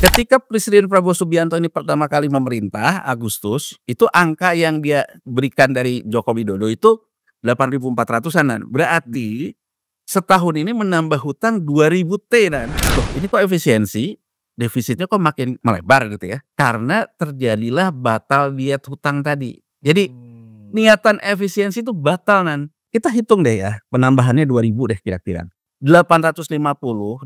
Ketika Presiden Prabowo Subianto ini pertama kali memerintah, Agustus, itu angka yang dia berikan dari Joko Widodo itu 8.400-an. Berarti setahun ini menambah hutang 2.000 T. Loh, ini kok efisiensi? Defisitnya kok makin melebar gitu ya. Karena terjadilah batal diet hutang tadi. Jadi niatan efisiensi itu batal. Kita hitung deh ya, penambahannya 2.000 deh kira-kira. 850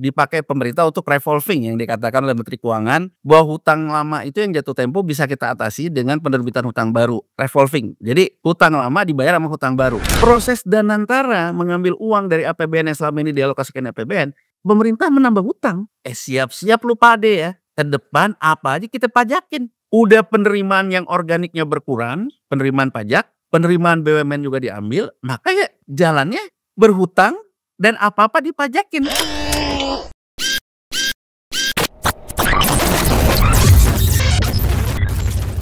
dipakai pemerintah untuk revolving yang dikatakan oleh Menteri Keuangan bahwa hutang lama itu yang jatuh tempo bisa kita atasi dengan penerbitan hutang baru, revolving. Jadi hutang lama dibayar sama hutang baru. Proses Danantara mengambil uang dari APBN yang selama ini dialokasikan APBN, pemerintah menambah hutang. Siap-siap lu pade ya. Ke depan apa aja kita pajakin. Udah penerimaan yang organiknya berkurang, penerimaan pajak, penerimaan BUMN juga diambil, makanya jalannya berhutang dan apa-apa dipajakin.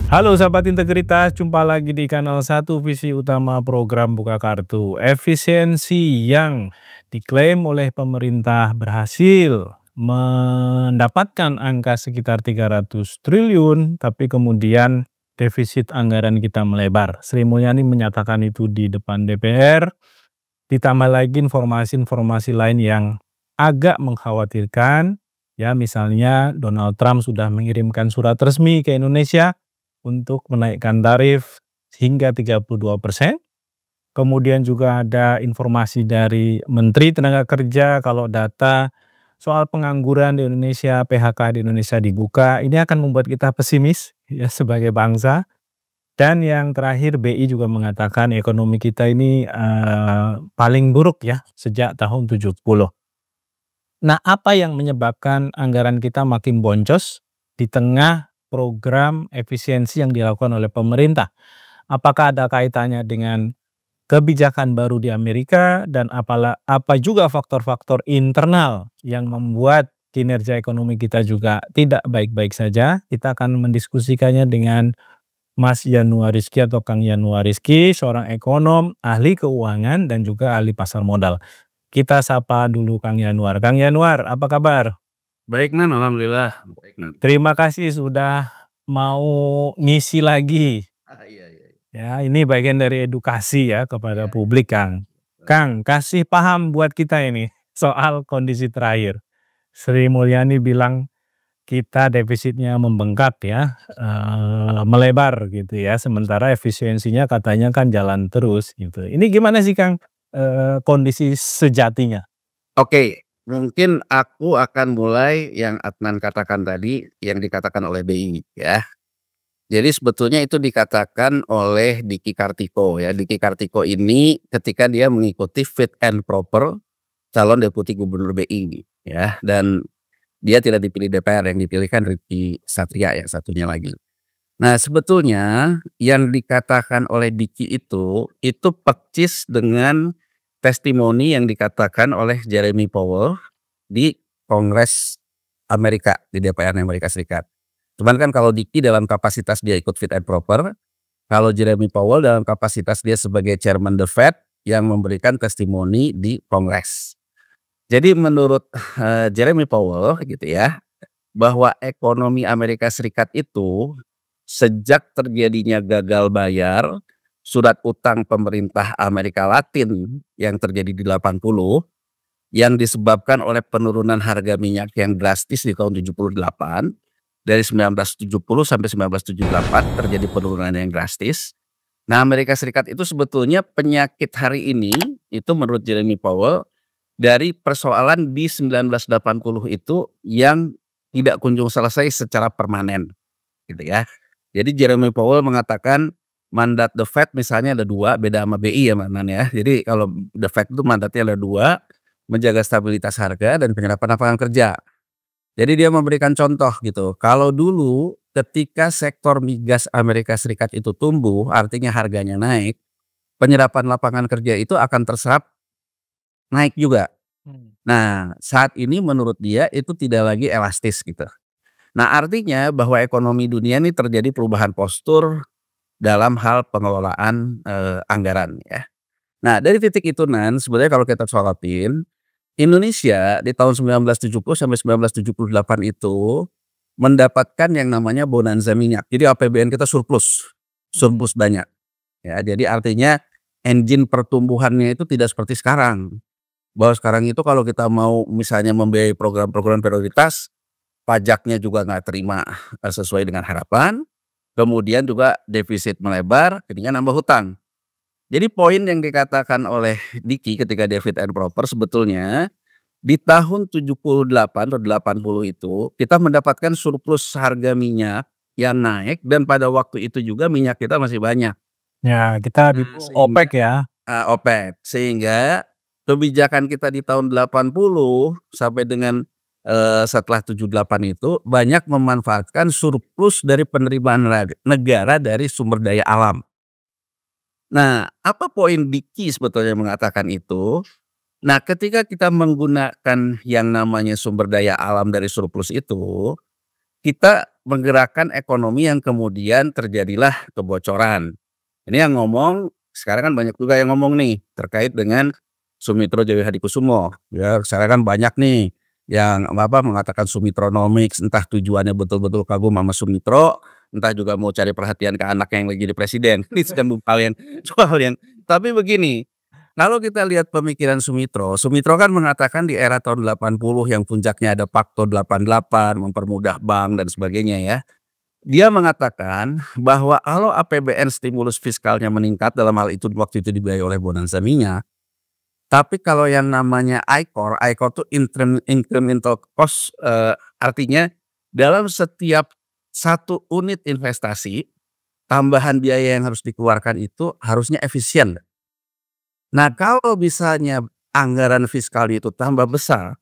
Halo sahabat integritas, jumpa lagi di kanal 1 visi utama program Buka Kartu. Efisiensi yang diklaim oleh pemerintah berhasil mendapatkan angka sekitar 300 triliun, tapi kemudian defisit anggaran kita melebar. Sri Mulyani menyatakan itu di depan DPR. Ditambah lagi informasi-informasi lain yang agak mengkhawatirkan, ya misalnya Donald Trump sudah mengirimkan surat resmi ke Indonesia untuk menaikkan tarif hingga 32%. Kemudian juga ada informasi dari Menteri Tenaga Kerja kalau data soal pengangguran di Indonesia, PHK di Indonesia dibuka, ini akan membuat kita pesimis ya sebagai bangsa. Dan yang terakhir BI juga mengatakan ekonomi kita ini paling buruk ya sejak tahun 70. Nah, apa yang menyebabkan anggaran kita makin boncos di tengah program efisiensi yang dilakukan oleh pemerintah? Apakah ada kaitannya dengan kebijakan baru di Amerika dan apa juga faktor-faktor internal yang membuat kinerja ekonomi kita juga tidak baik-baik saja? Kita akan mendiskusikannya dengan Mas Yanuar Rizky atau Kang Yanuar Rizky, seorang ekonom, ahli keuangan, dan juga ahli pasar modal. Kita sapa dulu Kang Yanuar. Kang Yanuar, apa kabar? Baik Nan, alhamdulillah. Baik, Nan. Terima kasih sudah mau ngisi lagi. Iya. Ya, ini bagian dari edukasi ya kepada publik, Kang. Kang, kasih paham buat kita ini soal kondisi terakhir. Sri Mulyani bilang kita defisitnya membengkak ya, melebar gitu ya, sementara efisiensinya katanya kan jalan terus gitu. Ini gimana sih Kang kondisi sejatinya? Oke, mungkin aku akan mulai yang Adnan katakan tadi, yang dikatakan oleh BI ya. Jadi sebetulnya itu dikatakan oleh Diki Kartiko ya. Diki Kartiko ini ketika dia mengikuti fit and proper calon deputi gubernur BI ya, dan dia tidak dipilih DPR, yang dipilihkan Ricky Satria ya satunya lagi. Nah sebetulnya yang dikatakan oleh Diki itu percis dengan testimoni yang dikatakan oleh Jeremy Powell di Kongres Amerika, di DPR Amerika Serikat. Cuman kan kalau Diki dalam kapasitas dia ikut fit and proper, kalau Jeremy Powell dalam kapasitas dia sebagai chairman the Fed yang memberikan testimoni di Kongres. Jadi menurut Jeremy Powell gitu ya, bahwa ekonomi Amerika Serikat itu sejak terjadinya gagal bayar surat utang pemerintah Amerika Latin yang terjadi di 80, yang disebabkan oleh penurunan harga minyak yang drastis di tahun 78, dari 1970 sampai 1978 terjadi penurunan yang drastis. Nah Amerika Serikat itu sebetulnya penyakit hari ini itu menurut Jeremy Powell dari persoalan di 1980 itu yang tidak kunjung selesai secara permanen gitu ya. Jadi Jeremy Powell mengatakan mandat the Fed misalnya ada 2, beda sama BI ya Manan ya. Jadi kalau the Fed itu mandatnya ada 2, menjaga stabilitas harga dan penyerapan lapangan kerja. Jadi dia memberikan contoh gitu. Kalau dulu ketika sektor migas Amerika Serikat itu tumbuh, artinya harganya naik, penyerapan lapangan kerja itu akan terserap naik juga. Nah saat ini menurut dia itu tidak lagi elastis gitu. Nah artinya bahwa ekonomi dunia ini terjadi perubahan postur dalam hal pengelolaan anggaran ya. Nah dari titik itu sebenarnya kalau kita sorotin, Indonesia di tahun 1970 sampai 1978 itu mendapatkan yang namanya bonanza minyak. Jadi APBN kita surplus banyak, ya. Jadi artinya engine pertumbuhannya itu tidak seperti sekarang, bahwa sekarang itu kalau kita mau misalnya membiayai program-program prioritas, pajaknya juga nggak terima, sesuai dengan harapan, kemudian juga defisit melebar, jadinya nambah hutang. Jadi poin yang dikatakan oleh Diki ketika dia fit and proper sebetulnya di tahun 78 atau 80 itu kita mendapatkan surplus harga minyak yang naik dan pada waktu itu juga minyak kita masih banyak. Ya, kita di Sehingga OPEC ya. OPEC, sehingga kebijakan kita di tahun 80 sampai dengan, setelah 78 itu banyak memanfaatkan surplus dari penerimaan negara dari sumber daya alam. Nah, apa poin Diki sebetulnya mengatakan itu? Nah, ketika kita menggunakan yang namanya sumber daya alam dari surplus itu, kita menggerakkan ekonomi yang kemudian terjadilah kebocoran. Ini yang ngomong sekarang kan banyak juga yang ngomong nih terkait dengan Sumitro Jaya Hadikusumo. Ya, sekarang kan banyak nih yang mengatakan Sumitronomics, entah tujuannya betul-betul kagum sama Sumitro, entah juga mau cari perhatian ke anaknya yang lagi jadi presiden. Ini sedang soal yang tapi begini, kalau kita lihat pemikiran Sumitro kan mengatakan di era tahun 80 yang puncaknya ada Pakto 88, mempermudah bank dan sebagainya ya. Dia mengatakan bahwa kalau APBN stimulus fiskalnya meningkat, dalam hal itu waktu itu dibiayai oleh bonanza minyak, tapi kalau yang namanya ICOR itu incremental cost, artinya dalam setiap satu unit investasi, tambahan biaya yang harus dikeluarkan itu harusnya efisien. Nah, kalau misalnya anggaran fiskal itu tambah besar,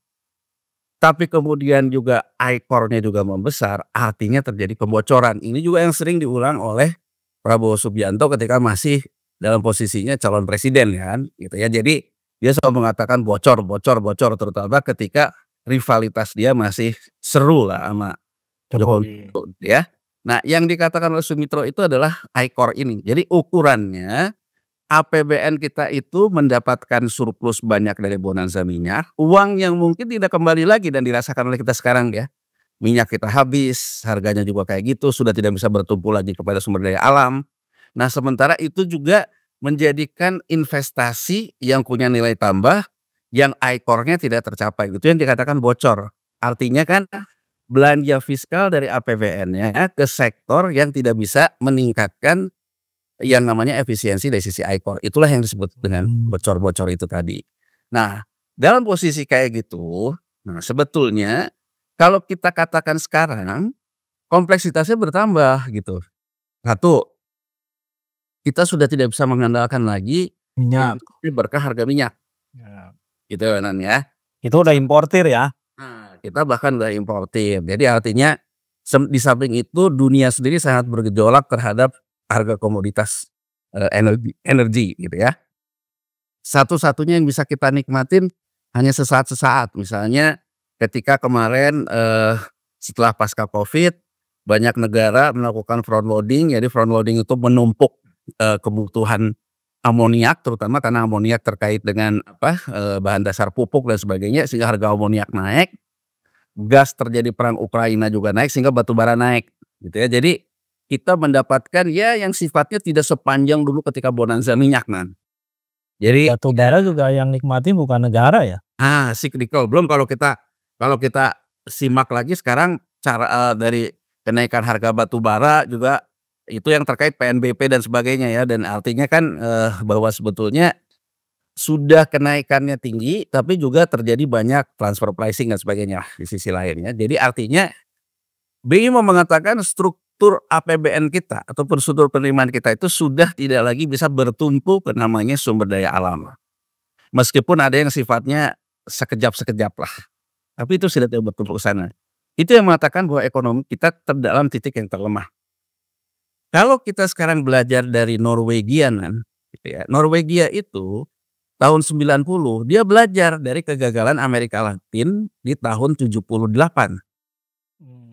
tapi kemudian juga ICOR-nya juga membesar, artinya terjadi kebocoran. Ini juga yang sering diulang oleh Prabowo Subianto ketika masih dalam posisinya calon presiden kan, gitu ya. Jadi dia selalu mengatakan bocor bocor bocor, terutama ketika rivalitas dia masih seru lah sama Jokowi, Jokowi. ya. Nah, yang dikatakan oleh Sumitro itu adalah ICOR ini. Jadi ukurannya APBN kita itu mendapatkan surplus banyak dari bonanza minyak, uang yang mungkin tidak kembali lagi dan dirasakan oleh kita sekarang ya. Minyak kita habis, harganya juga kayak gitu, sudah tidak bisa bertumpu lagi kepada sumber daya alam. Nah, sementara itu juga menjadikan investasi yang punya nilai tambah, yang ICOR-nya tidak tercapai, itu yang dikatakan bocor. Artinya kan belanja fiskal dari APBN-nya ke sektor yang tidak bisa meningkatkan yang namanya efisiensi dari sisi ICOR, itulah yang disebut dengan bocor-bocor itu tadi. Nah, dalam posisi kayak gitu, nah sebetulnya kalau kita katakan sekarang kompleksitasnya bertambah gitu. Satu, kita sudah tidak bisa mengandalkan lagi yang Minyak. berkah harga minyak, Ya. gitu Nan ya. Itu udah importir ya? Nah, kita bahkan udah importir. Jadi artinya di samping itu dunia sendiri sangat bergejolak terhadap harga komoditas, energi gitu ya. Satu-satunya yang bisa kita nikmatin hanya sesaat-sesaat. Misalnya ketika kemarin, setelah pasca Covid banyak negara melakukan front loading. Jadi front loading itu menumpuk, kebutuhan amoniak, terutama karena amoniak terkait dengan bahan dasar pupuk dan sebagainya, sehingga harga amoniak naik. Gas terjadi perang Ukraina juga naik sehingga batu bara naik gitu ya. Jadi kita mendapatkan ya yang sifatnya tidak sepanjang dulu ketika bonanza minyak Jadi Batu bara juga yang nikmati bukan negara ya? cyclical. Belum kalau kita simak lagi sekarang cara, dari kenaikan harga batu bara juga itu yang terkait PNBP dan sebagainya ya, dan artinya kan, bahwa sebetulnya sudah kenaikannya tinggi, tapi juga terjadi banyak transfer pricing dan sebagainya di sisi lain ya. Jadi artinya BI mau mengatakan struktur APBN kita ataupun struktur penerimaan kita itu sudah tidak lagi bisa bertumpu ke namanya sumber daya alam. Meskipun ada yang sifatnya sekejap-sekejap lah, tapi itu sudah tidak bertumpu ke sana. Itu yang mengatakan bahwa ekonomi kita dalam titik yang terlemah. Kalau kita sekarang belajar dari Norwegia gitu ya. Norwegia itu tahun 90 dia belajar dari kegagalan Amerika Latin di tahun 78.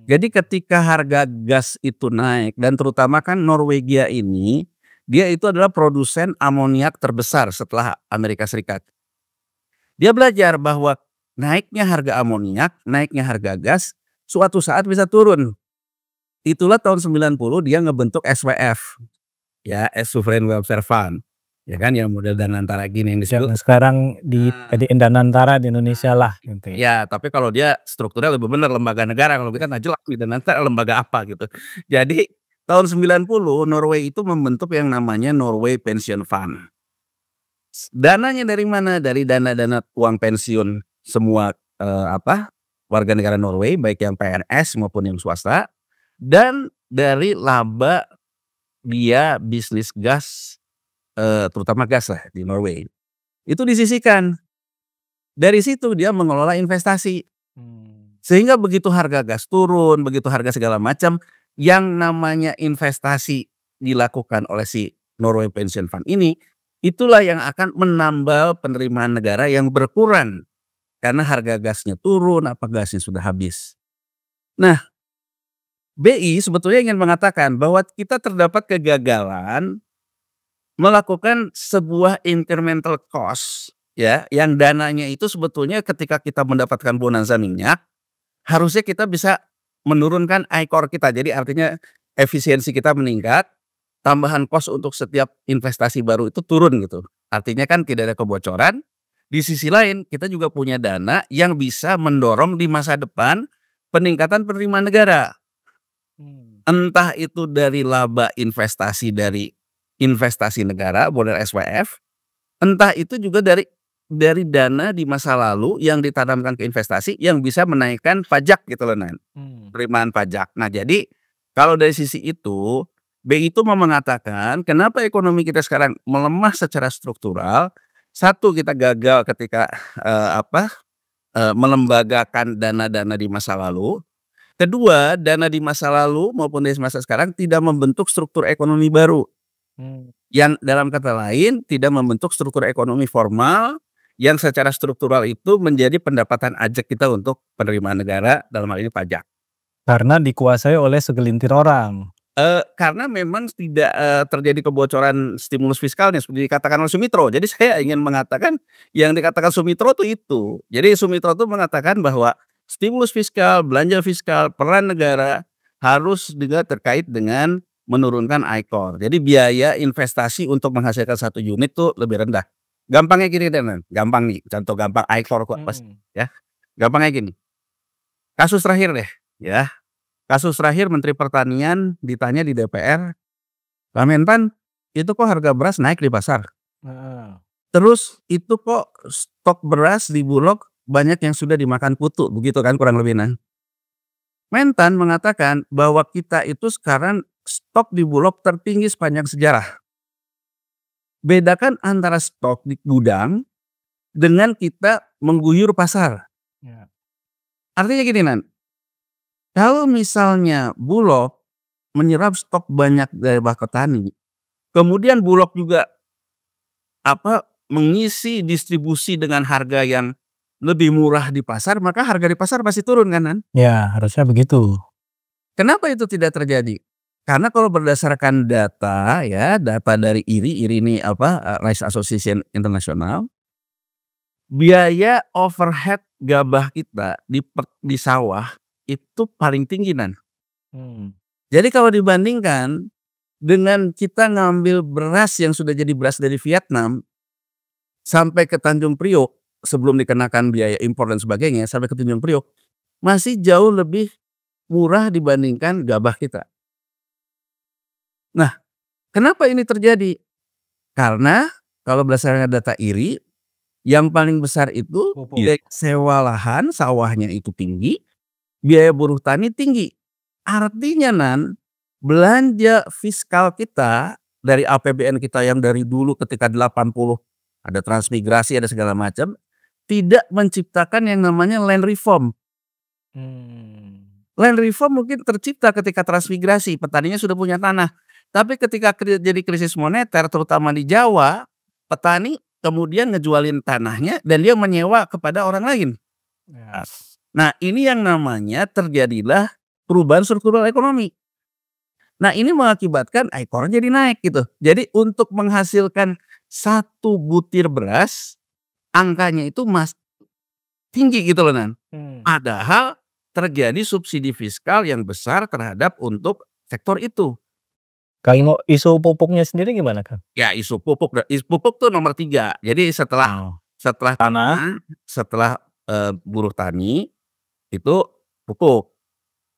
Jadi ketika harga gas itu naik dan terutama kan Norwegia ini, dia itu adalah produsen amoniak terbesar setelah Amerika Serikat. Dia belajar bahwa naiknya harga amoniak, naiknya harga gas suatu saat bisa turun. Itulah tahun 90 dia ngebentuk SWF, ya, Sovereign Welfare Fund, ya kan, yang model Danantara gini yang disebut. Yang sekarang dijadiin Danantara di Indonesia lah gitu ya. Ya, tapi kalau dia strukturnya lebih benar lembaga negara, kalau kita nggak jelas nih Danantara lembaga apa gitu. Jadi tahun 90 Norway itu membentuk yang namanya Norway Pension Fund. Dananya dari mana? Dari dana-dana uang pensiun semua, warga negara Norway, baik yang PNS maupun yang swasta, dan dari laba dia bisnis gas, terutama gas lah di Norway. Itu disisihkan. Dari situ dia mengelola investasi. Sehingga begitu harga gas turun, begitu harga segala macam, yang namanya investasi dilakukan oleh si Norway Pension Fund ini, itulah yang akan menambal penerimaan negara yang berkurang. Karena harga gasnya turun, apa gasnya sudah habis. Nah, BI sebetulnya ingin mengatakan bahwa kita terdapat kegagalan melakukan sebuah incremental cost, ya, yang dananya itu sebetulnya ketika kita mendapatkan bonanza minyak, harusnya kita bisa menurunkan ICOR kita. Jadi artinya efisiensi kita meningkat, tambahan cost untuk setiap investasi baru itu turun gitu. Artinya kan tidak ada kebocoran. Di sisi lain kita juga punya dana yang bisa mendorong di masa depan peningkatan penerimaan negara. Entah itu dari laba investasi dari investasi negara, model SWF, entah itu juga dari dana di masa lalu yang ditanamkan ke investasi yang bisa menaikkan pajak gitu loh, Nan. Penerimaan pajak. Nah, jadi kalau dari sisi itu, BI itu mau mengatakan kenapa ekonomi kita sekarang melemah secara struktural. Satu, kita gagal ketika melembagakan dana-dana di masa lalu. Kedua, dana di masa lalu maupun di masa sekarang tidak membentuk struktur ekonomi baru. Yang dalam kata lain tidak membentuk struktur ekonomi formal yang secara struktural itu menjadi pendapatan ajak kita untuk penerimaan negara, dalam hal ini pajak. Karena dikuasai oleh segelintir orang. Karena memang tidak, terjadi kebocoran stimulus fiskalnya seperti dikatakan oleh Sumitro. Jadi saya ingin mengatakan yang dikatakan Sumitro itu. Jadi Sumitro itu mengatakan bahwa stimulus fiskal, belanja fiskal, peran negara harus juga terkait dengan menurunkan ICOR. Jadi biaya investasi untuk menghasilkan satu unit tuh lebih rendah. Gampangnya gini deh, Nan, gampang nih, contoh gampang ICOR kok pas ya. Gampangnya gini, kasus terakhir deh ya. Kasus terakhir Menteri Pertanian ditanya di DPR, "Pak Menpan, itu kok harga beras naik di pasar? Terus itu kok stok beras di Bulog banyak yang sudah dimakan kutu," begitu kan kurang lebih, Nan. Mentan mengatakan bahwa kita itu sekarang stok di Bulog tertinggi sepanjang sejarah. Bedakan antara stok di gudang dengan kita mengguyur pasar. Artinya gini, Nan. Kalau misalnya Bulog menyerap stok banyak dari petani, kemudian Bulog juga mengisi distribusi dengan harga yang lebih murah di pasar, maka harga di pasar pasti turun kan, Nan? Ya, harusnya begitu. Kenapa itu tidak terjadi? Karena kalau berdasarkan data ya, data dari IRI ini Rice Association International, biaya overhead gabah kita di sawah itu paling tinggi, Nan. Jadi kalau dibandingkan dengan kita ngambil beras yang sudah jadi beras dari Vietnam sampai ke Tanjung Priok sebelum dikenakan biaya impor dan sebagainya sampai ke Tanjung Priok masih jauh lebih murah dibandingkan gabah kita. Nah, kenapa ini terjadi? Karena kalau berdasarkan data IRI yang paling besar itu biaya sewa lahan sawahnya itu tinggi, biaya buruh tani tinggi. Artinya, Nan, belanja fiskal kita dari APBN kita yang dari dulu ketika 80 ada transmigrasi, ada segala macam, tidak menciptakan yang namanya land reform. Land reform mungkin tercipta ketika transmigrasi, petaninya sudah punya tanah. Tapi ketika jadi krisis moneter terutama di Jawa, petani kemudian ngejualin tanahnya dan dia menyewa kepada orang lain. Nah, ini yang namanya terjadilah perubahan struktural ekonomi. Nah, ini mengakibatkan ICOR jadi naik gitu. Jadi untuk menghasilkan satu butir beras, angkanya itu tinggi gitu loh, Nan. Padahal terjadi subsidi fiskal yang besar terhadap untuk sektor itu. Kalau isu pupuknya sendiri gimana, Kang? Ya isu pupuk tuh nomor 3. Jadi setelah Oh, setelah tanah? tanah, setelah, buruh tani, itu pupuk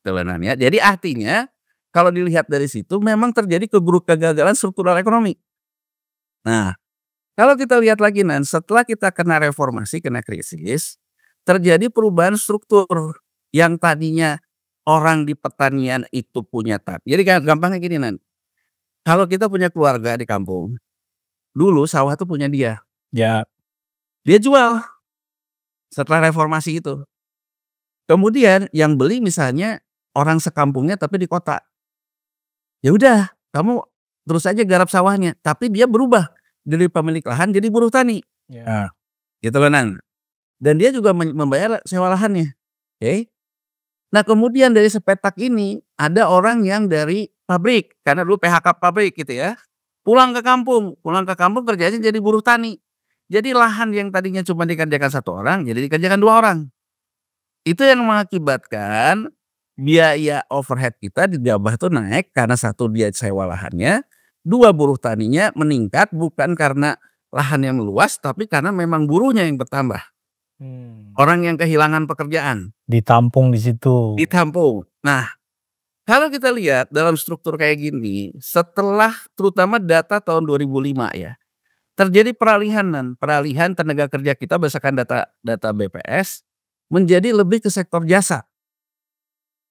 sebenarnya. Jadi artinya kalau dilihat dari situ memang terjadi kegagalan struktural ekonomi. Nah, kalau kita lihat lagi setelah kita kena reformasi, kena krisis, terjadi perubahan struktur yang tadinya orang di pertanian itu punya jadi gampangnya gini kalau kita punya keluarga di kampung, dulu sawah tuh punya dia. Ya. Dia jual setelah reformasi itu. Kemudian yang beli misalnya orang sekampungnya tapi di kota. Ya udah, kamu terus aja garap sawahnya, tapi dia berubah dari pemilik lahan jadi buruh tani. Ya. Gitu kan. Dan dia juga membayar sewa lahannya. Oke. Nah, kemudian dari sepetak ini ada orang yang dari pabrik, karena dulu PHK pabrik gitu ya. Pulang ke kampung kerjanya jadi buruh tani. Jadi lahan yang tadinya cuma dikerjakan 1 orang jadi dikerjakan 2 orang. Itu yang mengakibatkan biaya overhead kita di Jabar tuh naik karena 1 dia sewa lahannya, 2 buruh taninya meningkat bukan karena lahan yang luas tapi karena memang buruhnya yang bertambah. Orang yang kehilangan pekerjaan. Ditampung di situ. Ditampung. Nah, kalau kita lihat dalam struktur kayak gini, setelah terutama data tahun 2005 ya, terjadi peralihan tenaga kerja kita berdasarkan data BPS menjadi lebih ke sektor jasa.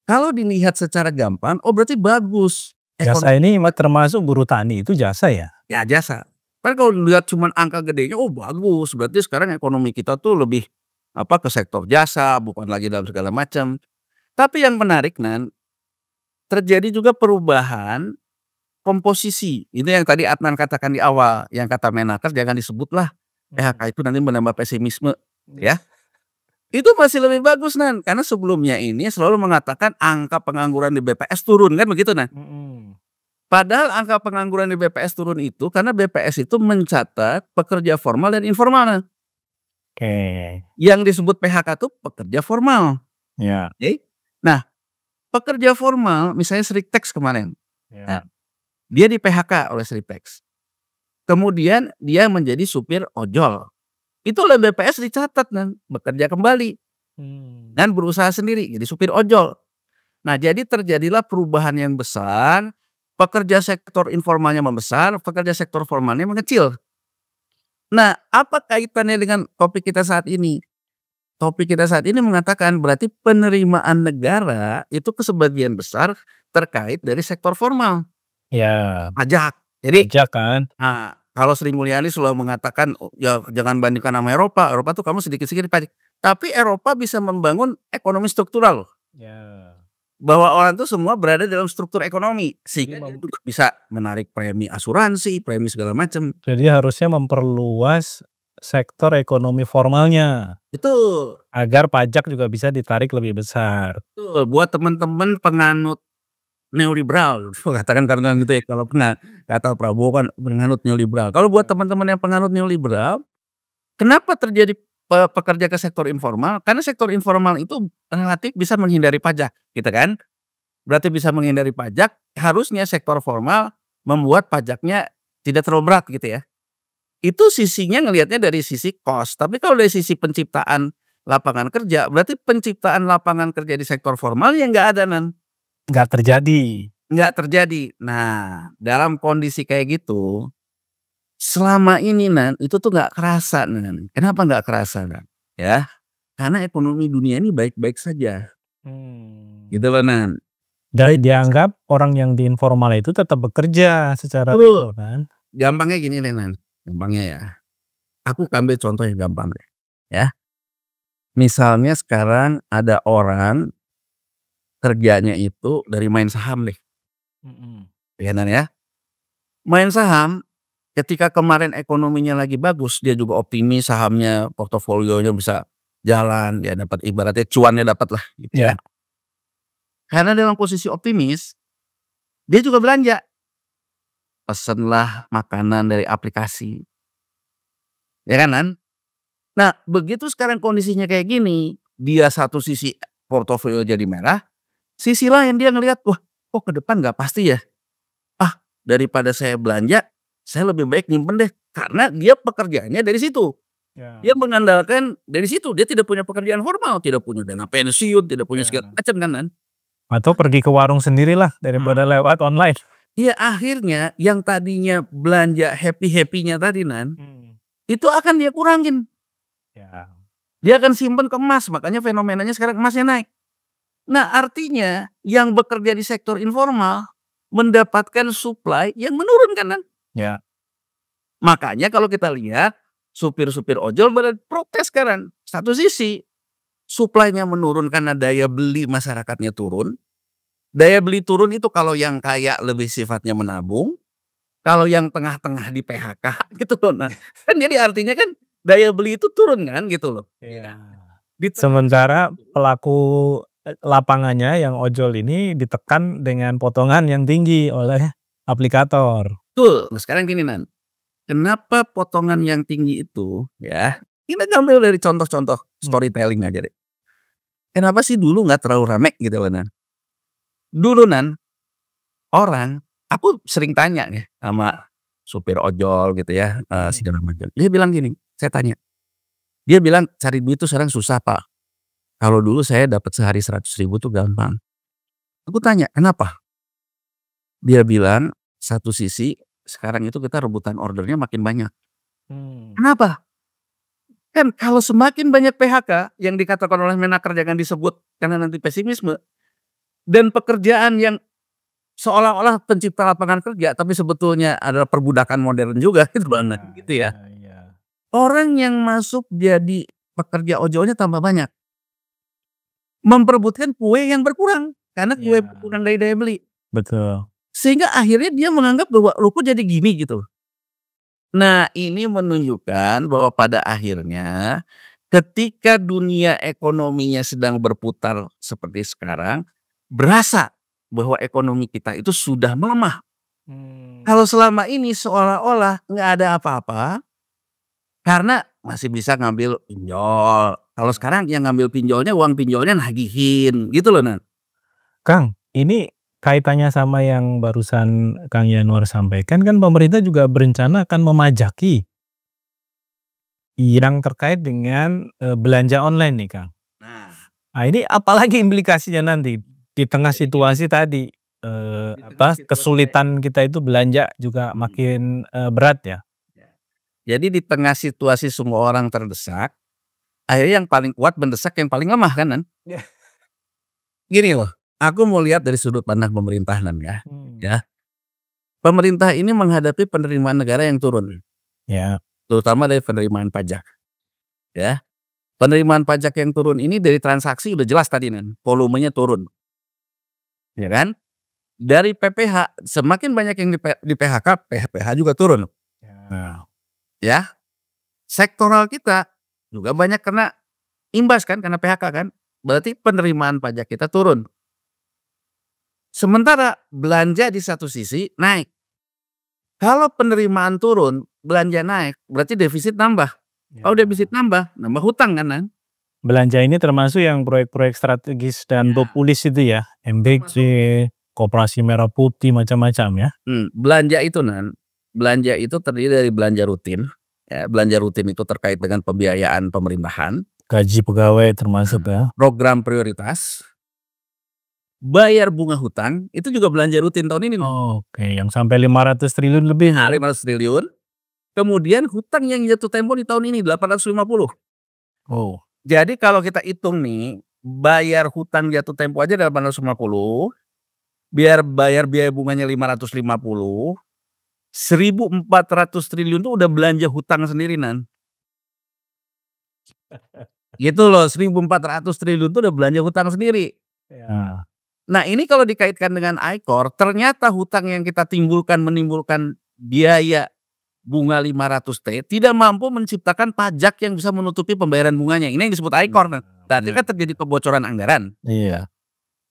Kalau dilihat secara gampang, oh berarti bagus. Jasa ini termasuk buruh tani itu jasa ya? Ya jasa. Kan kalau dilihat cuman angka gedenya, oh bagus. Berarti sekarang ekonomi kita tuh lebih ke sektor jasa, bukan lagi dalam segala macam. Tapi yang menarik terjadi juga perubahan komposisi. Itu yang tadi Adnan katakan di awal, yang kata Menaker jangan disebutlah PHK itu nanti menambah pesimisme, ya. Itu masih lebih bagus karena sebelumnya ini selalu mengatakan angka pengangguran di BPS turun kan begitu Padahal angka pengangguran di BPS turun itu karena BPS itu mencatat pekerja formal dan informal. Oke. Yang disebut PHK itu pekerja formal. Ya. Oke. Nah, pekerja formal misalnya Sritex kemarin. Ya. Nah, dia di PHK oleh Sritex. Kemudian dia menjadi supir ojol. Itu oleh BPS dicatat bekerja kembali. Dan berusaha sendiri jadi supir ojol. Nah, jadi terjadilah perubahan yang besar, pekerja sektor informalnya membesar, pekerja sektor formalnya mengecil. Nah, apa kaitannya dengan topik kita saat ini? Topik kita saat ini mengatakan berarti penerimaan negara itu sebagian besar terkait dari sektor formal. Ya. Pajak. Jadi Pajak kan. kalau Sri Mulyani selalu mengatakan ya jangan bandingkan sama Eropa. Eropa tuh kamu sedikit-sedikit pajak. Tapi Eropa bisa membangun ekonomi struktural. Ya. Bahwa orang tuh semua berada dalam struktur ekonomi sehingga dia juga bisa menarik premi asuransi, premi segala macam. Jadi harusnya memperluas sektor ekonomi formalnya. Betul. Agar pajak juga bisa ditarik lebih besar. Betul. Buat teman-teman penganut neoliberal, katakan karena gitu ya, kalau kata Prabowo kan penganut neoliberal. Kalau buat teman-teman yang penganut neoliberal, kenapa terjadi pekerja ke sektor informal? Karena sektor informal itu relatif bisa menghindari pajak, gitu kan? Berarti bisa menghindari pajak, harusnya sektor formal membuat pajaknya tidak terlalu berat gitu ya. Itu sisinya ngelihatnya dari sisi cost, tapi kalau dari sisi penciptaan lapangan kerja, berarti penciptaan lapangan kerja di sektor formal yang nggak ada Nggak terjadi. Nggak terjadi. Nah, dalam kondisi kayak gitu, selama ini itu tuh nggak kerasa Kenapa nggak kerasa Ya, karena ekonomi dunia ini baik-baik saja. Gitu loh Jadi dianggap orang yang di informal itu tetap bekerja secara real kan? Gampangnya gini gampangnya ya. Aku ambil contoh yang gampang deh, ya. Misalnya sekarang ada orang kerjanya itu dari main saham deh. Ya. Main saham, ketika kemarin ekonominya lagi bagus, dia juga optimis sahamnya, portofolionya bisa jalan, dia dapat ibaratnya cuannya dapat lah gitu ya. Karena dalam posisi optimis, dia juga belanja. Pesenlah makanan dari aplikasi. Ya kan? Nah, begitu sekarang kondisinya kayak gini, dia satu sisi portofolio jadi merah, sisi lain dia ngelihat, "Wah, kok ke depan nggak pasti ya? Ah, daripada saya belanja, saya lebih baik nyimpen deh." Karena dia pekerjaannya dari situ. Ya. Dia mengandalkan dari situ, dia tidak punya pekerjaan formal, tidak punya dana pensiun, tidak punya segala Ya. macam kan, Nan. Atau pergi ke warung sendirilah daripada lewat online. Iya, akhirnya yang tadinya belanja happy-happy-nya tadi, Nan, Hmm. itu akan dia kurangin. Ya. Dia akan simpen ke emas, makanya fenomenanya sekarang emasnya naik. Nah, artinya yang bekerja di sektor informal mendapatkan supply yang menurun kan, Nan. Ya. Makanya kalau kita lihat supir-supir ojol pada protes sekarang. Satu sisi supply-nya menurun karena daya beli masyarakatnya turun. Daya beli turun itu kalau yang kaya lebih sifatnya menabung, kalau yang tengah-tengah di PHK gitu loh. Nah, kan jadi artinya kan daya beli itu turun kan gitu loh. Iya. Di tengah Sementara pelaku lapangannya yang ojol ini ditekan dengan potongan yang tinggi oleh aplikator. betul. Nah, sekarang gini, Nan. Kenapa potongan yang tinggi itu ya, kita ngambil dari contoh-contoh storytelling aja deh. Kenapa sih dulu nggak terlalu rame gitu loh, Nan. Dulu, Nan, orang aku sering tanya ya sama supir ojol gitu ya, segala macam. Dia bilang gini, saya tanya. Dia bilang, "Cari duit tuh sekarang susah, Pak. Kalau dulu saya dapat sehari 100.000 tuh gampang." Aku tanya, "Kenapa?" Dia bilang, "Satu sisi sekarang itu kita rebutan ordernya makin banyak." Kenapa? Kan kalau semakin banyak PHK yang dikatakan oleh Menaker jangan disebut karena nanti pesimisme, dan pekerjaan yang seolah-olah pencipta lapangan kerja tapi sebetulnya adalah perbudakan modern juga gitu banget gitu ya. Iya. Orang yang masuk jadi pekerja ojolnya tambah banyak. Memperebutkan kue yang berkurang karena kue Iya. berkurang dari daya beli. Betul. Sehingga akhirnya dia menganggap bahwa loh kok jadi gini gitu. Nah, ini menunjukkan bahwa pada akhirnya ketika dunia ekonominya sedang berputar seperti sekarang, berasa bahwa ekonomi kita itu sudah melemah. Kalau selama ini seolah-olah nggak ada apa-apa, karena masih bisa ngambil pinjol. Kalau sekarang yang ngambil pinjolnya, uang pinjolnya nagihin, gitu loh, Nan. Kang, ini kaitannya sama yang barusan Kang Yanuar sampaikan, kan pemerintah juga berencana akan memajaki yang terkait dengan, belanja online nih, Kang. Nah, Nah, ini apalagi implikasinya nanti di tengah jadi gini, situasi tadi, di tengah situasi kesulitan kita itu belanja juga hmm, makin, berat ya? ya. Jadi di tengah situasi semua orang terdesak, akhirnya yang paling kuat mendesak yang paling lemah kan, Nan. Ya. Gini loh, aku mau lihat dari sudut pandang pemerintah, Nan, ya. Hmm. Ya, pemerintah ini menghadapi penerimaan negara yang turun, Ya. terutama dari penerimaan pajak, ya. Penerimaan pajak yang turun ini dari transaksi udah jelas tadi, Nan, volumenya turun, ya kan. Dari PPH semakin banyak yang di PHK, PPH juga turun, Ya. ya. Sektoral kita juga banyak kena imbas kan karena PHK kan, berarti penerimaan pajak kita turun. Sementara belanja di satu sisi naik. Kalau penerimaan turun, belanja naik, berarti defisit nambah. Kalau defisit nambah hutang kan, Nan. Belanja ini termasuk yang proyek-proyek strategis dan populis itu ya, MBC, Koperasi Merah Putih, macam-macam ya? Belanja itu, Nan, belanja itu terdiri dari belanja rutin, ya. Belanja rutin itu terkait dengan pembiayaan pemerintahan, Gaji pegawai termasuk ya? program prioritas, bayar bunga hutang, itu juga belanja rutin tahun ini, Nan. Oke, yang sampai 500 triliun lebih ya? 500 triliun. Kemudian hutang yang jatuh tempo di tahun ini 850. Oh. Jadi kalau kita hitung nih, bayar hutang jatuh tempo aja 850, biar bayar biaya bunganya 550, 1.400 triliun tuh udah belanja hutang sendiri, Nan. Gitu loh, 1.400 triliun tuh udah belanja hutang sendiri. Ya. Nah, ini kalau dikaitkan dengan ICOR, ternyata hutang yang kita menimbulkan biaya bunga 500T tidak mampu menciptakan pajak yang bisa menutupi pembayaran bunganya. Ini yang disebut ICOR. Berarti kan terjadi kebocoran anggaran. Iya.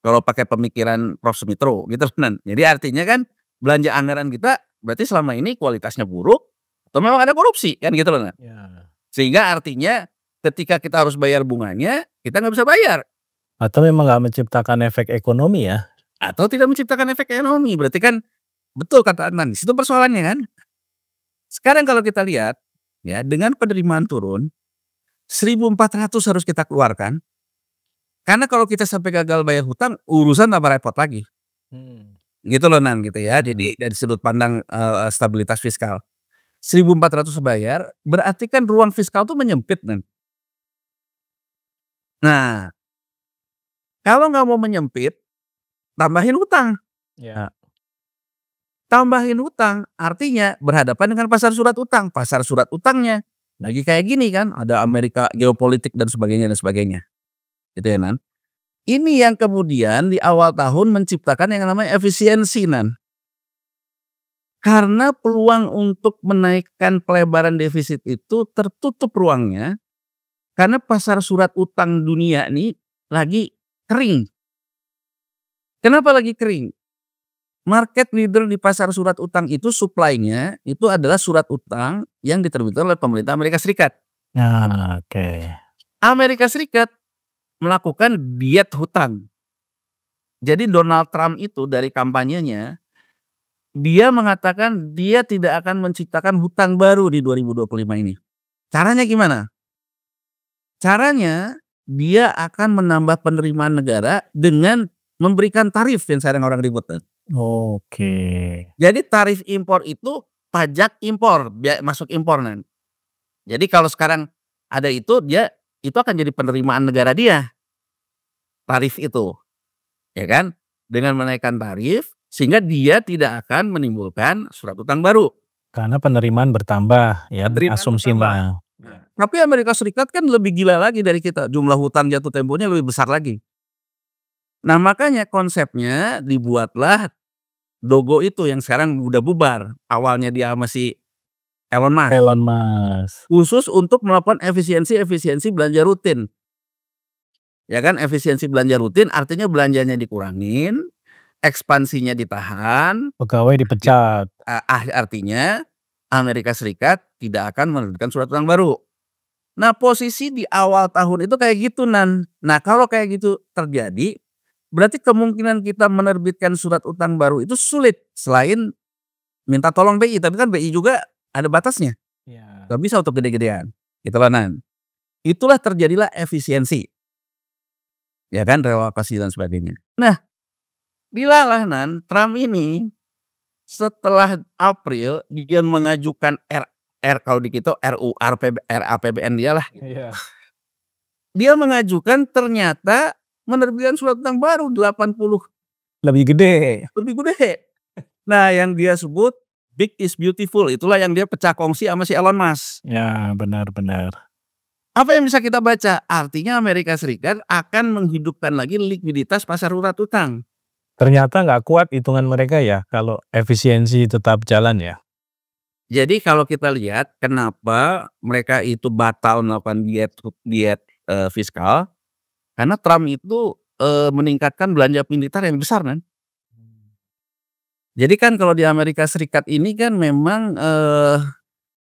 Kalau pakai pemikiran Prof. Sumitro gitu, Nan. Jadi artinya kan belanja anggaran kita berarti selama ini kualitasnya buruk atau memang ada korupsi kan gitu loh, Nan. Ya. Sehingga artinya ketika kita harus bayar bunganya, kita nggak bisa bayar. Atau memang nggak menciptakan efek ekonomi ya? Atau tidak menciptakan efek ekonomi, berarti kan betul kata Adnan, di situ persoalannya kan. Sekarang kalau kita lihat, ya dengan penerimaan turun, 1.400 harus kita keluarkan, karena kalau kita sampai gagal bayar hutang, urusan tambah repot lagi. Hmm. Gitu loh Nan, gitu ya. Jadi dari sudut pandang, stabilitas fiskal, 1.400 bayar, berarti kan ruang fiskal tuh menyempit Nan. Nah, kalau nggak mau menyempit, tambahin hutang. Ya. Tambahin hutang, artinya berhadapan dengan pasar surat utang. Pasar surat utangnya lagi kayak gini kan, ada Amerika, geopolitik dan sebagainya dan sebagainya. Gitu ya Nan. Ini yang kemudian di awal tahun menciptakan yang namanya efisiensi Nan. Karena peluang untuk menaikkan pelebaran defisit itu tertutup ruangnya, karena pasar surat utang dunia nih lagi kering. Kenapa lagi kering? Market leader di pasar surat utang itu supply-nya itu adalah surat utang yang diterbitkan oleh pemerintah Amerika Serikat. Nah, oke. Amerika Serikat melakukan diet hutang. Jadi Donald Trump itu dari kampanyenya, dia mengatakan dia tidak akan menciptakan hutang baru di 2025 ini. Caranya gimana? Caranya dia akan menambah penerimaan negara dengan memberikan tarif yang sekarang orang ribut. Oke. Jadi tarif impor itu pajak impor, masuk impor Nan. Jadi kalau sekarang ada itu, itu akan jadi penerimaan negara dia. Tarif itu, ya kan? Dengan menaikkan tarif sehingga dia tidak akan menimbulkan surat utang baru. Karena penerimaan bertambah ya, Penerimaan asumsi bertambah. Mbak. Tapi Amerika Serikat kan lebih gila lagi dari kita, jumlah hutang jatuh temponya lebih besar lagi. Nah makanya konsepnya dibuatlah Dogo itu yang sekarang udah bubar. Awalnya dia sama si Elon Musk. Elon Musk. Khusus untuk melakukan efisiensi belanja rutin. Ya kan, efisiensi belanja rutin artinya belanjanya dikurangin, ekspansinya ditahan. Pegawai dipecat. Artinya Amerika Serikat tidak akan menerbitkan surat utang baru. Nah posisi di awal tahun itu kayak gitu Nan. Nah kalau kayak gitu terjadi, berarti kemungkinan kita menerbitkan surat utang baru itu sulit selain minta tolong BI, tapi kan BI juga ada batasnya. Ya. Gak bisa untuk gede-gedean. Gitu loh Nan. Itulah terjadilah efisiensi. Ya kan, relokasi dan sebagainya. Nah, bilalah Nan, Trump ini setelah April dia mengajukan kalau di kita RAPBN dia lah. Iya. Dia mengajukan ternyata menerbitkan surat utang baru 80. Lebih gede. Lebih gede. Nah yang dia sebut big is beautiful, itulah yang dia pecah kongsi sama si Elon Musk. Ya, benar-benar. Apa yang bisa kita baca? Artinya Amerika Serikat akan menghidupkan lagi likuiditas pasar surat utang. Ternyata nggak kuat hitungan mereka ya kalau efisiensi tetap jalan ya. Jadi kalau kita lihat kenapa mereka itu batal melakukan diet fiskal, karena Trump itu meningkatkan belanja militer yang besar kan. Jadi kan kalau di Amerika Serikat ini kan memang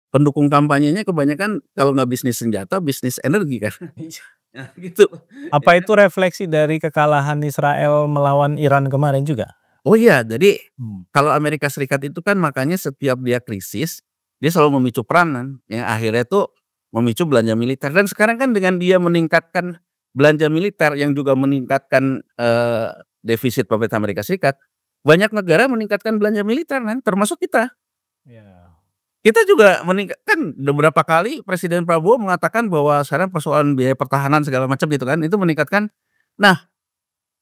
pendukung kampanyenya kebanyakan kalau nggak bisnis senjata, bisnis energi kan. Nah, gitu. Apa itu refleksi dari kekalahan Israel melawan Iran kemarin juga? Oh iya, jadi kalau Amerika Serikat itu kan makanya setiap dia krisis, dia selalu memicu peranan, yang akhirnya tuh memicu belanja militer. Dan sekarang kan dengan dia meningkatkan belanja militer yang juga meningkatkan defisit pemerintah Amerika Serikat, banyak negara meningkatkan belanja militer kan, termasuk kita. Ya. Kita juga meningkatkan beberapa kali Presiden Prabowo mengatakan bahwa sekarang persoalan biaya pertahanan segala macam gitu kan, itu meningkatkan. Nah,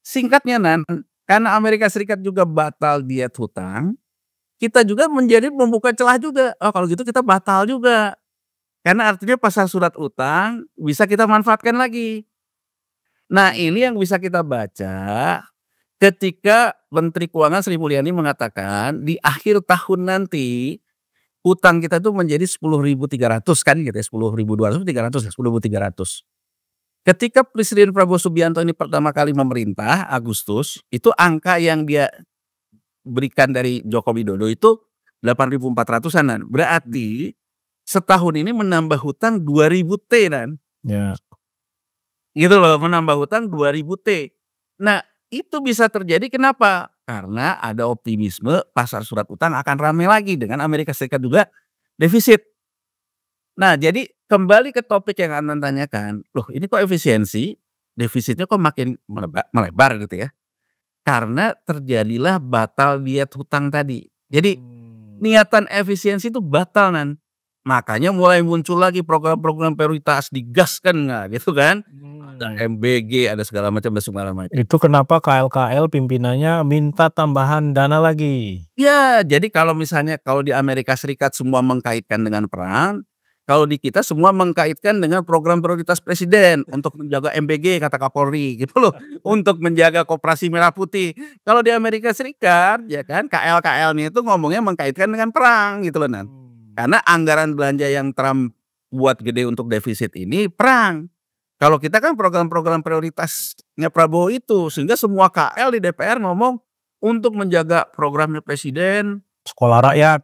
singkatnya Nan, karena Amerika Serikat juga batal diet hutang, kita juga menjadi membuka celah juga. Oh kalau gitu kita batal juga. Karena artinya pasar surat utang bisa kita manfaatkan lagi. Nah ini yang bisa kita baca ketika Menteri Keuangan Sri Mulyani mengatakan di akhir tahun nanti hutang kita itu menjadi 10.300 kan gitu ya, 10.200, 300 ya, 10.300. Ketika Presiden Prabowo Subianto ini pertama kali memerintah Agustus, itu angka yang dia berikan dari Joko Widodo itu 8.400-an. Berarti setahun ini menambah hutang 2.000 T kan. Ya. gitu loh, menambah hutang 2.000 T. Nah, itu bisa terjadi kenapa? Karena ada optimisme pasar surat utang akan ramai lagi dengan Amerika Serikat juga defisit. Nah, jadi kembali ke topik yang Adnan tanyakan, loh ini kok efisiensi, defisitnya kok makin melebar gitu ya? Karena terjadilah batal diet hutang tadi. Jadi niatan efisiensi itu batal, Nan. Makanya mulai muncul lagi program-program prioritas digaskan nggak gitu kan? Ada MBG, ada segala macam, ada segala macam. Itu kenapa KL-KL pimpinannya minta tambahan dana lagi? Ya, jadi kalau misalnya kalau di Amerika Serikat semua mengkaitkan dengan perang, kalau di kita semua mengkaitkan dengan program prioritas presiden untuk menjaga MBG kata Kapolri gitu loh, untuk menjaga Koperasi Merah Putih. Kalau di Amerika Serikat ya kan KL-KL-nya itu ngomongnya mengkaitkan dengan perang gitu loh, Nan. Karena anggaran belanja yang Trump buat gede untuk defisit ini perang. Kalau kita kan program-program prioritasnya Prabowo itu, sehingga semua KL di DPR ngomong untuk menjaga programnya presiden, Sekolah rakyat,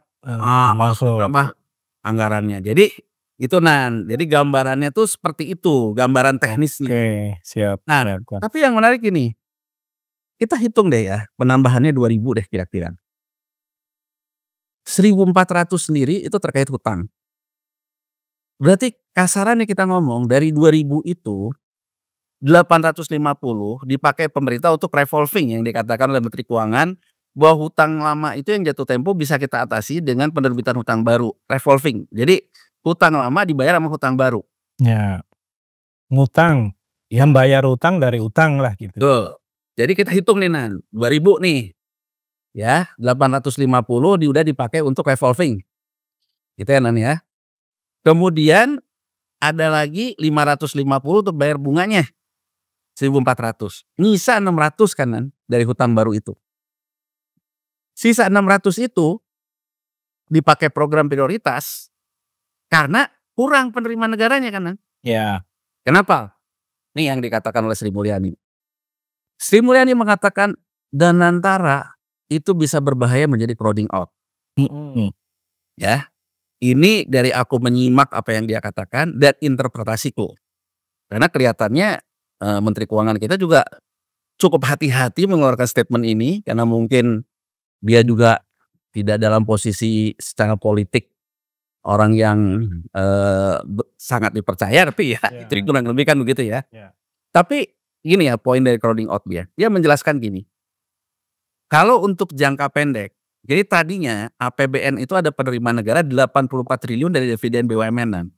masuk. berapa anggarannya. Jadi itu, Nan. Jadi gambarannya tuh seperti itu, gambaran teknisnya. Oke, siap. Nah, tapi yang menarik ini, kita hitung deh ya, penambahannya 2.000 deh kira-kira. 1.400 sendiri itu terkait hutang. Berarti kasarannya kita ngomong dari 2.000 itu 850 dipakai pemerintah untuk revolving yang dikatakan oleh Menteri Keuangan bahwa hutang lama itu yang jatuh tempo bisa kita atasi dengan penerbitan hutang baru, revolving. Jadi hutang lama dibayar sama hutang baru. Ya. Ngutang, yang bayar utang dari utang lah gitu. Betul. Jadi kita hitung nih, Nan, 2.000 nih. Ya, 850 udah dipakai untuk revolving. Gitu ya, Nan ya. Kemudian ada lagi 550 untuk bayar bunganya. 1.400. Nyisa 600 kan, Nan, dari hutang baru itu. Sisa 600 itu dipakai program prioritas karena kurang penerimaan negaranya kan, Nan. Ya. Kenapa? Ini yang dikatakan oleh Sri Mulyani. Sri Mulyani mengatakan Danantara itu bisa berbahaya menjadi crowding out. Ya. Ini dari aku menyimak apa yang dia katakan dan interpretasiku. Karena kelihatannya Menteri Keuangan kita juga cukup hati-hati mengeluarkan statement ini karena mungkin dia juga tidak dalam posisi secara politik orang yang sangat dipercaya, tapi ya itu kurang lebih kan begitu ya. Tapi gini ya poin dari crowding out dia menjelaskan gini, kalau untuk jangka pendek, jadi tadinya APBN itu ada penerimaan negara 84 triliun dari dividen BUMN.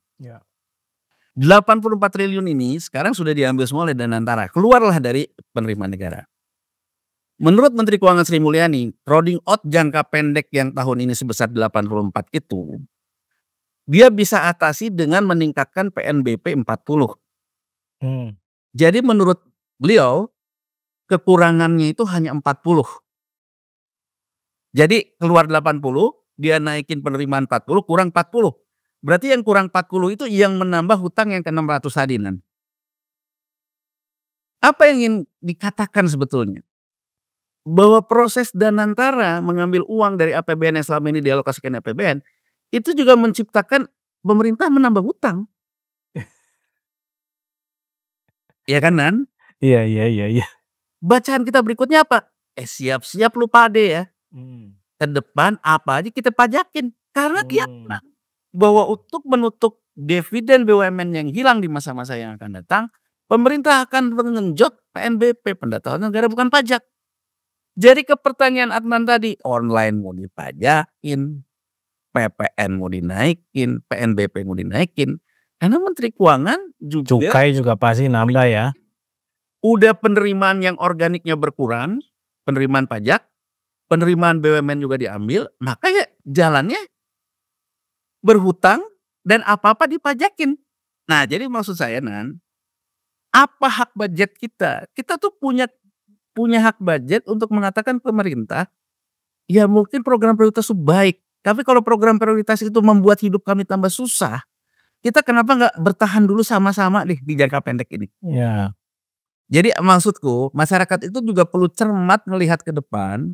84 triliun ini sekarang sudah diambil semua oleh Danantara, keluarlah dari penerimaan negara. Menurut Menteri Keuangan Sri Mulyani, crowding out jangka pendek yang tahun ini sebesar 84 itu dia bisa atasi dengan meningkatkan PNBP 40. Jadi menurut beliau kekurangannya itu hanya 40. Jadi keluar 80, dia naikin penerimaan 40, kurang 40. Berarti yang kurang 40 itu yang menambah hutang yang ke 600 tadi, Nan. Apa yang ingin dikatakan sebetulnya? Bahwa proses Danantara mengambil uang dari APBN yang selama ini dialokasikan APBN itu juga menciptakan pemerintah menambah hutang. Iya kan, Nan? Iya. Bacaan kita berikutnya apa? Siap-siap lu pade ya. Ke depan apa aja kita pajakin. Karena dia bahwa untuk menutup dividen BUMN yang hilang di masa-masa yang akan datang, pemerintah akan mengenjot PNBP, pendapatan negara bukan pajak. Jadi ke pertanyaan Adnan tadi, online mau dipajakin, PPN mau dinaikin, PNBP mau dinaikin. Karena Menteri Keuangan juga cukai juga pasti nambah ya. Udah penerimaan yang organiknya berkurang, penerimaan pajak, penerimaan BUMN juga diambil, maka ya jalannya berhutang dan apa-apa dipajakin. Nah, jadi maksud saya, Nan, apa hak budget kita? Kita tuh punya hak budget untuk mengatakan pemerintah, ya mungkin program prioritas itu baik, tapi kalau program prioritas itu membuat hidup kami tambah susah, kita kenapa nggak bertahan dulu sama-sama deh di jangka pendek ini? Ya. Jadi maksudku, masyarakat itu juga perlu cermat melihat ke depan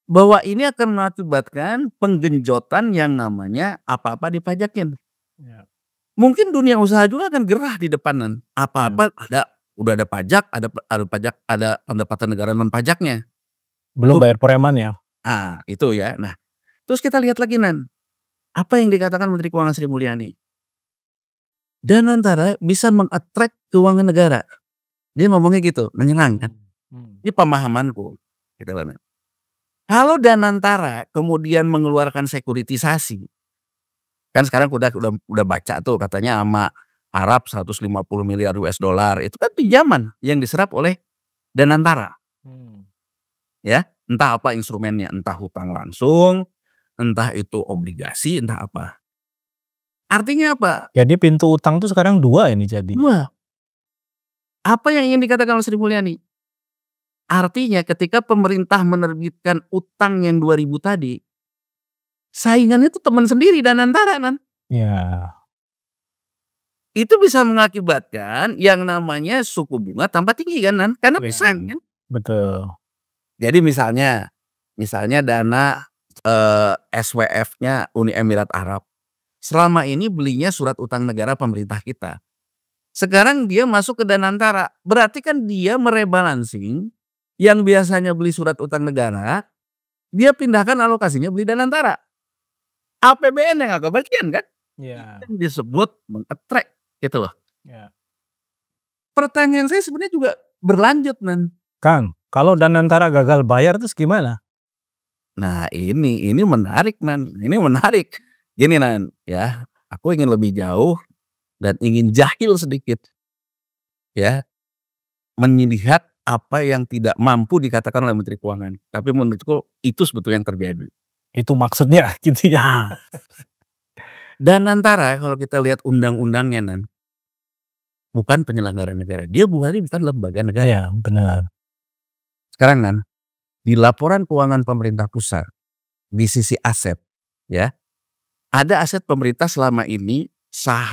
bahwa ini akan mengakibatkan penggenjotan yang namanya apa-apa dipajakin. Ya. Mungkin dunia usaha juga akan gerah di depanan. Apa-apa ada Udah ada pajak, ada pajak, ada pendapatan negara non pajaknya. Belum Tuh. bayar preman ya? Itu ya. Nah, terus kita lihat lagi Nan, apa yang dikatakan Menteri Keuangan Sri Mulyani? Danantara bisa meng-attract keuangan negara. Dia ngomongnya gitu, menyenangkan. Ini pemahamanku, gitu kan. Kalau Danantara kemudian mengeluarkan sekuritisasi, kan sekarang udah baca tuh katanya sama Arab 150 miliar US dollar, itu kan pinjaman yang diserap oleh Danantara. Ya, entah apa instrumennya, entah hutang langsung, entah itu obligasi, entah apa. Artinya apa? Jadi pintu utang tuh sekarang 2 ini jadi? 2. Apa yang ingin dikatakan oleh Sri Mulyani? Artinya ketika pemerintah menerbitkan utang yang 2.000 tadi, saingannya itu teman sendiri Danantara Nan. Ya. Itu bisa mengakibatkan yang namanya suku bunga tambah tinggi kan Nan, karena pesan kan. Betul. Jadi misalnya dana SWF-nya Uni Emirat Arab, selama ini belinya surat utang negara pemerintah kita. Sekarang dia masuk ke Danantara, berarti kan dia merebalancing yang biasanya beli surat utang negara, dia pindahkan alokasinya beli Danantara. APBN yang agak bagian kan? Iya. Itu disebut meng-attract gitu loh. Ya. Pertanyaan saya sebenarnya juga berlanjut Nan. Kang, kalau Danantara gagal bayar terus gimana? Nah ini menarik Nan, ini menarik. Gini Nan ya, aku ingin lebih jauh dan ingin jahil sedikit. Ya, melihat apa yang tidak mampu dikatakan oleh Menteri Keuangan. Tapi menurutku itu sebetulnya yang terjadi. Itu maksudnya gitu ya. Danantara kalau kita lihat undang-undangnya Nan, bukan penyelenggara negara, dia bukan lembaga negara. Ya, benar. Sekarang Nan, di laporan keuangan pemerintah pusat, di sisi aset, ya, ada aset pemerintah selama ini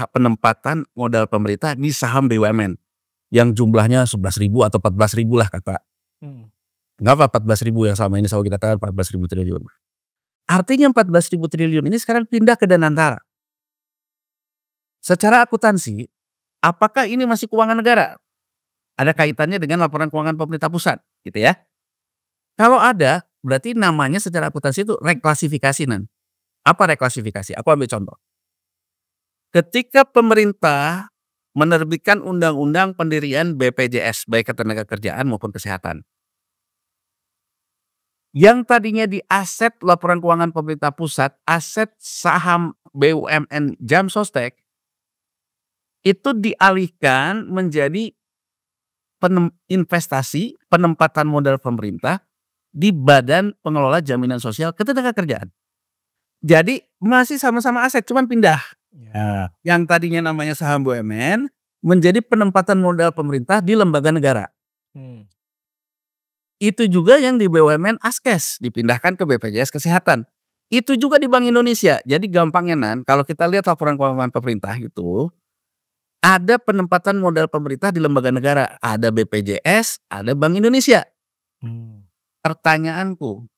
penempatan modal pemerintah di saham BUMN yang jumlahnya 11.000 atau 14.000 lah kata. Enggak apa 14.000 yang selama ini selalu kita katakan 14.000 triliun. Artinya 14.000 triliun ini sekarang pindah ke Danantara. Secara akuntansi, apakah ini masih keuangan negara? Ada kaitannya dengan laporan keuangan pemerintah pusat, gitu ya. Kalau ada, berarti namanya secara akuntansi itu reklasifikasi Nan. Apa reklasifikasi? Aku ambil contoh. Ketika pemerintah menerbitkan undang-undang pendirian BPJS, baik ketenagakerjaan maupun kesehatan. Yang tadinya di aset laporan keuangan pemerintah pusat, aset saham BUMN Jam Sostek, itu dialihkan menjadi investasi penempatan modal pemerintah di Badan Pengelola Jaminan Sosial Ketenagakerjaan. Jadi masih sama-sama aset, cuman pindah. Ya. Yang tadinya namanya saham BUMN menjadi penempatan modal pemerintah di lembaga negara. Itu juga yang di BUMN Askes dipindahkan ke BPJS Kesehatan. Itu juga di Bank Indonesia. Jadi gampangnya Nan, kalau kita lihat laporan keuangan pemerintah itu ada penempatan modal pemerintah di lembaga negara, ada BPJS, ada Bank Indonesia. Pertanyaanku,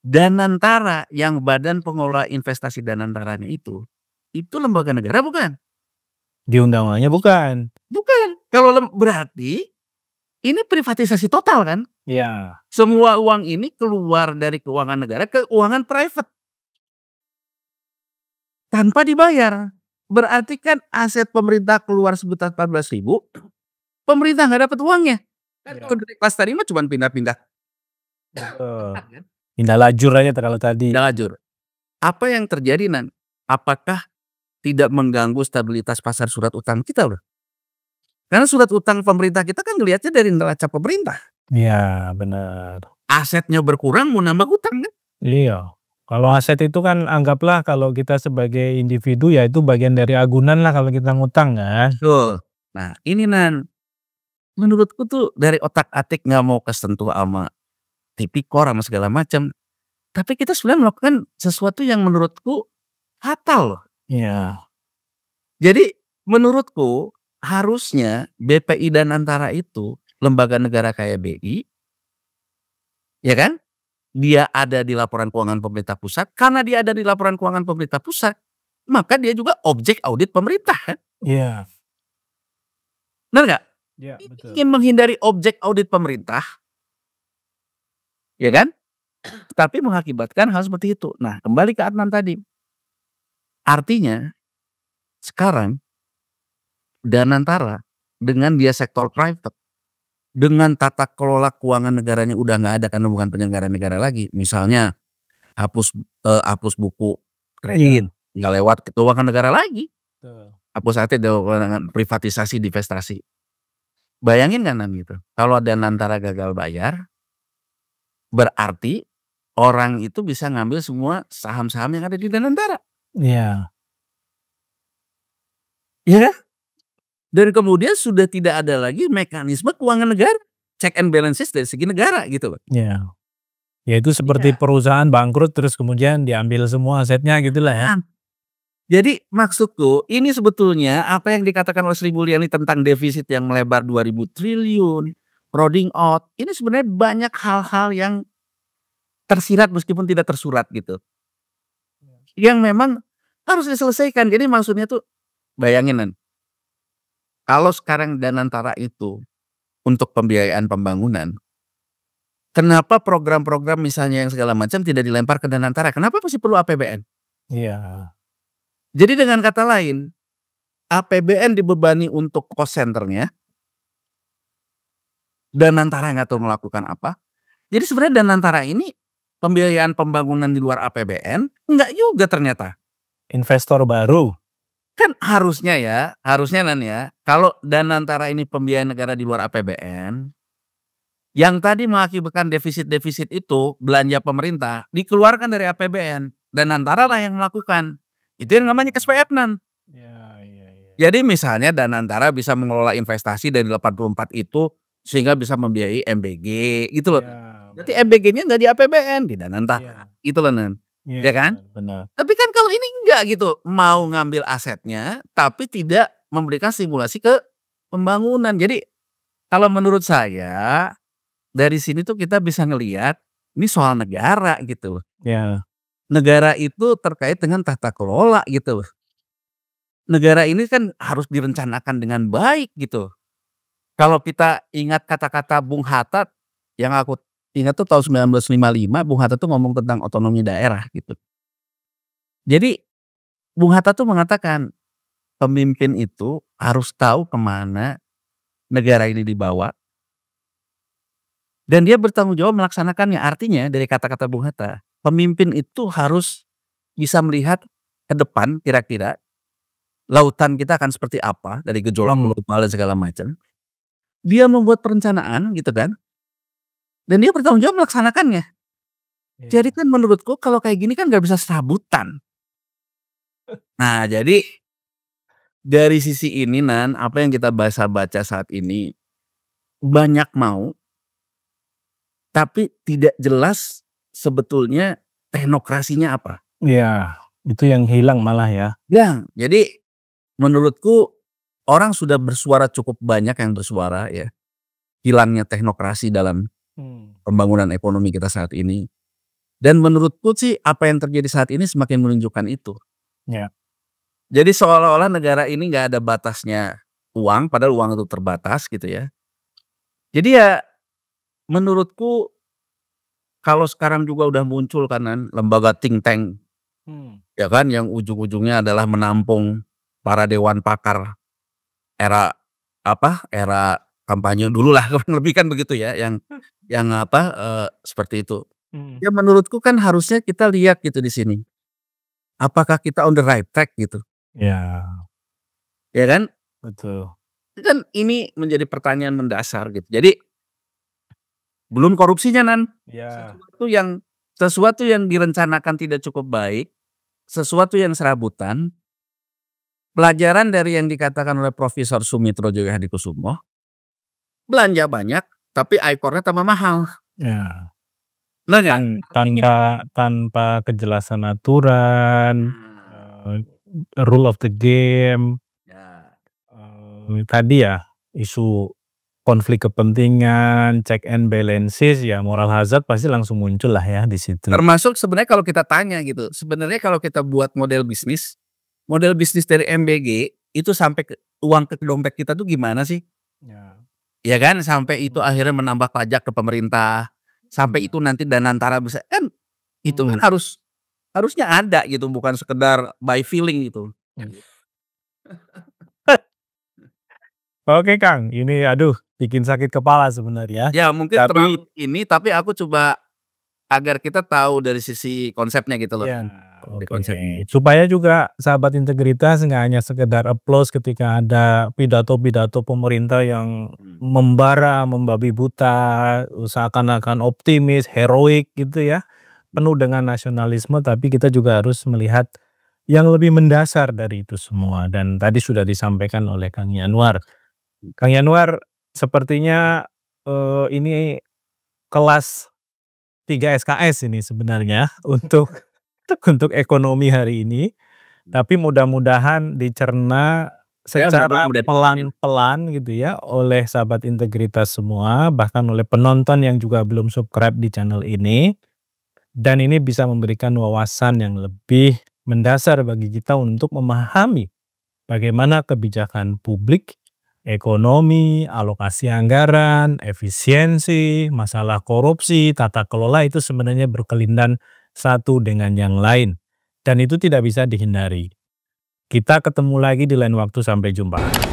Danantara yang Badan Pengelola Investasi Danantaranya itu lembaga negara bukan? Di undang-undangnya bukan. Bukan. Kalau berarti ini privatisasi total kan? Iya. Semua uang ini keluar dari keuangan negara ke keuangan private. Tanpa dibayar. Berarti kan aset pemerintah keluar sekitar 14.000, pemerintah nggak dapat uangnya. Kan kalau dari kelas tadi mah cuma pindah-pindah. Pindah lajur aja kalau tadi. Pindah lajur. Apa yang terjadi Nan? Apakah tidak mengganggu stabilitas pasar surat utang kita loh? Karena surat utang pemerintah kita kan ngelihatnya dari neraca pemerintah. Iya, benar. Asetnya berkurang mau nambah utang kan? Iya. Kalau aset itu kan anggaplah kalau kita sebagai individu ya itu bagian dari agunan lah kalau kita ngutang kan. Betul. Nah ini Nan, menurutku tuh dari otak-atik nggak mau kesentuh sama tipikor sama segala macam. Tapi kita sebenarnya melakukan sesuatu yang menurutku fatal loh. Iya. Jadi menurutku harusnya BPI Danantara itu lembaga negara kayak BI, ya kan? Dia ada di laporan keuangan pemerintah pusat. Karena dia ada di laporan keuangan pemerintah pusat, maka dia juga objek audit pemerintah kan? Iya. Benar nggak? Ya, betul. ingin menghindari objek audit pemerintah, ya kan? Tapi mengakibatkan hal seperti itu. Nah, kembali ke Adnan tadi. Artinya sekarang Danantara dengan dia sektor private, dengan tata kelola keuangan negaranya udah nggak ada karena bukan penyelenggara negara lagi. Misalnya hapus buku kredit, nggak lewat keuangan negara lagi. Betul. Hapus AT dengan privatisasi divestasi. Bayangin kan gitu. Kalau Danantara gagal bayar, berarti orang itu bisa ngambil semua saham-saham yang ada di Danantara. Iya. Iya kan? Dan kemudian sudah tidak ada lagi mekanisme keuangan negara, check and balances dari segi negara gitu loh. Iya. Ya itu seperti perusahaan bangkrut terus kemudian diambil semua asetnya gitulah ya. Jadi maksudku ini sebetulnya apa yang dikatakan oleh Sri Mulyani tentang defisit yang melebar 2.000 triliun, crowding out, ini sebenarnya banyak hal-hal yang tersirat meskipun tidak tersurat gitu. Yang memang harus diselesaikan. Jadi maksudnya tuh bayangin kalau sekarang Danantara itu untuk pembiayaan pembangunan, kenapa program-program misalnya yang segala macam tidak dilempar ke Danantara? Kenapa masih perlu APBN? Iya. Jadi dengan kata lain, APBN dibebani untuk cost centernya, Danantara nggak tahu melakukan apa. Jadi sebenarnya Danantara ini pembiayaan pembangunan di luar APBN enggak juga ternyata. Investor baru. Kan harusnya Nan ya, kalau Danantara ini pembiayaan negara di luar APBN, yang tadi mengakibatkan defisit-defisit itu belanja pemerintah dikeluarkan dari APBN, Danantara lah yang melakukan. Itu yang namanya SPF Nan. Iya. Jadi misalnya Danantara bisa mengelola investasi dari 84 itu sehingga bisa membiayai MBG gitu loh. Berarti MBG-nya nggak di APBN, di Danantara. Itu loh Nan. Ya kan? Benar. Tapi kan kalau ini enggak gitu, mau ngambil asetnya tapi tidak memberikan stimulasi ke pembangunan. Jadi kalau menurut saya dari sini tuh kita bisa ngelihat ini soal negara gitu loh. Ya. Negara itu terkait dengan tata kelola gitu loh. Negara ini kan harus direncanakan dengan baik gitu. Kalau kita ingat kata-kata Bung Hatta yang aku ingat tuh tahun 1955 Bung Hatta tuh ngomong tentang otonomi daerah gitu. Jadi Bung Hatta tuh mengatakan pemimpin itu harus tahu kemana negara ini dibawa dan dia bertanggung jawab melaksanakannya. Artinya dari kata-kata Bung Hatta, pemimpin itu harus bisa melihat ke depan kira-kira lautan kita akan seperti apa dari gejolak global dan segala macam. Dia membuat perencanaan gitu kan. Dan dia bertanggung jawab melaksanakannya. Jadi kan menurutku kalau kayak gini kan nggak bisa serabutan. Nah jadi dari sisi ini Nan, apa yang kita baca saat ini banyak mau, tapi tidak jelas sebetulnya teknokrasinya apa. Iya, itu yang hilang malah ya. Ya, jadi menurutku orang sudah bersuara cukup banyak yang bersuara ya, hilangnya teknokrasi dalam pembangunan ekonomi kita saat ini. Dan menurutku sih apa yang terjadi saat ini semakin menunjukkan itu. Ya. Jadi seolah-olah negara ini nggak ada batasnya uang, padahal uang itu terbatas gitu ya. Jadi ya menurutku kalau sekarang juga udah muncul kan lembaga think tank, ya kan yang ujung-ujungnya adalah menampung para dewan pakar era kampanye dulu lah lebih kan begitu ya yang seperti itu. Ya menurutku kan harusnya kita lihat gitu di sini. Apakah kita on the right track gitu? Ya. Ya kan? Betul. Kan ini menjadi pertanyaan mendasar gitu. Jadi belum korupsinya Nan. Ya. Sesuatu yang direncanakan tidak cukup baik, sesuatu yang serabutan. Pelajaran dari yang dikatakan oleh Profesor Sumitro Joyo Hadikusumo, belanja banyak tapi ICOR-nya tambah mahal. Ya. Benar nggak? Tanpa kejelasan aturan, rule of the game. Ya. Tadi ya isu konflik kepentingan, check and balances, ya moral hazard pasti langsung muncul lah ya di situ. Termasuk sebenarnya kalau kita tanya gitu, sebenarnya kalau kita buat model bisnis dari MBG itu sampai uang ke dompet kita tuh gimana sih? Ya. ya kan, sampai itu akhirnya menambah pajak ke pemerintah, sampai itu nanti Danantara bisa kan itu kan harusnya ada gitu, bukan sekedar by feeling gitu. Oke Kang, ini aduh bikin sakit kepala sebenarnya. Ya mungkin Tapi terlalu ini, tapi aku coba agar kita tahu dari sisi konsepnya gitu loh, ya, dari oke. konsepnya. Supaya juga sahabat integritas nggak hanya sekedar applause ketika ada pidato-pidato pemerintah yang membara, membabi buta, seakan-akan optimis, heroik gitu ya, penuh dengan nasionalisme, tapi kita juga harus melihat yang lebih mendasar dari itu semua. Dan tadi sudah disampaikan oleh Kang Yanuar. Kang Yanuar, sepertinya ini kelas 3 SKS ini sebenarnya untuk ekonomi hari ini, tapi mudah-mudahan dicerna Ya secara mudah-mudahan pelan-pelan gitu ya oleh sahabat integritas semua, bahkan oleh penonton yang juga belum subscribe di channel ini, dan ini bisa memberikan wawasan yang lebih mendasar bagi kita untuk memahami bagaimana kebijakan publik, ekonomi, alokasi anggaran, efisiensi, masalah korupsi, tata kelola itu sebenarnya berkelindan satu dengan yang lain. Dan itu tidak bisa dihindari. Kita ketemu lagi di lain waktu, sampai jumpa.